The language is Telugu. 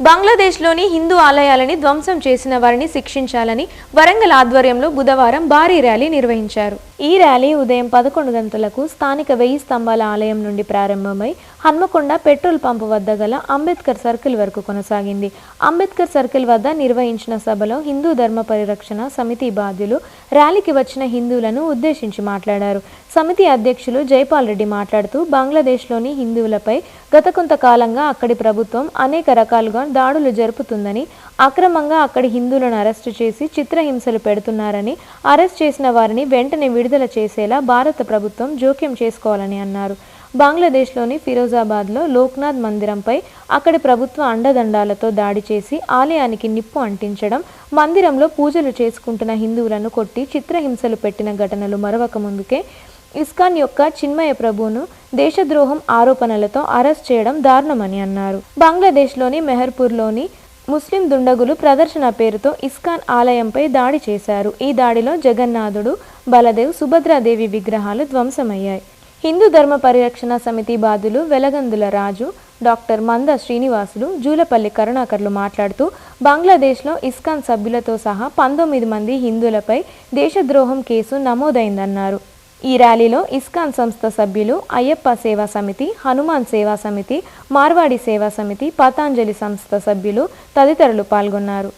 బంగ్లాదేశ్లోని హిందూ ఆలయాలని ధ్వంసం చేసిన వారిని శిక్షించాలని వరంగల్ ఆధ్వర్యంలో బుధవారం భారీ ర్యాలీ నిర్వహించారు. ఈ ర్యాలీ ఉదయం 11 గంటలకు స్థానిక 1000 స్తంభాల ఆలయం నుండి ప్రారంభమై హన్మకొండ పెట్రోల్ పంపు వద్ద గల అంబేద్కర్ సర్కిల్ వరకు కొనసాగింది. అంబేద్కర్ సర్కిల్ వద్ద నిర్వహించిన సభలో హిందూ ధర్మ పరిరక్షణ సమితి బాధ్యులు ర్యాలీకి వచ్చిన హిందువులను ఉద్దేశించి మాట్లాడారు. సమితి అధ్యక్షులు జైపాల్ రెడ్డి మాట్లాడుతూ బంగ్లాదేశ్లోని హిందువులపై గత కొంతకాలంగా అక్కడి ప్రభుత్వం అనేక రకాలుగా దాడులు జరుపుతుందని, అక్రమంగా అక్కడి హిందువులను అరెస్టు చేసి చిత్రహింసలు పెడుతున్నారని, అరెస్ట్ చేసిన వారిని వెంటనే విడుదల చేసేలా భారత ప్రభుత్వం జోక్యం చేసుకోవాలని అన్నారు. బంగ్లాదేశ్లోని ఫిరోజాబాద్లో లోక్నాథ్ మందిరంపై అక్కడి ప్రభుత్వ అండదండాలతో దాడి చేసి ఆలయానికి నిప్పు అంటించడం, మందిరంలో పూజలు చేసుకుంటున్న హిందువులను కొట్టి చిత్రహింసలు పెట్టిన ఘటనలు మరవక ముందుకే ఇస్కాన్ యొక్క చిన్మయ ప్రభువును దేశద్రోహం ఆరోపణలతో అరెస్ట్ చేయడం దారుణమని అన్నారు. బంగ్లాదేశ్లోని మెహర్పూర్లోని ముస్లిం దుండగులు ప్రదర్శన పేరుతో ఇస్కాన్ ఆలయంపై దాడి చేశారు. ఈ దాడిలో జగన్నాథుడు, బలదేవ్, సుభద్రాదేవి విగ్రహాలు ధ్వంసమయ్యాయి. హిందూ ధర్మ పరిరక్షణ సమితి బాధ్యులు వెలగందుల రాజు, డాక్టర్ మంద శ్రీనివాసులు, జూలపల్లి కరుణాకర్లు మాట్లాడుతూ బంగ్లాదేశ్లో ఇస్కాన్ సభ్యులతో సహా 19 మంది హిందువులపై దేశద్రోహం కేసు నమోదైందన్నారు. ఈ ర్యాలీలో ఇస్కాన్ సంస్థ సభ్యులు, అయ్యప్ప సేవా సమితి, హనుమాన్ సేవా సమితి, మార్వాడి సేవా సమితి, పతాంజలి సంస్థ సభ్యులు తదితరులు పాల్గొన్నారు.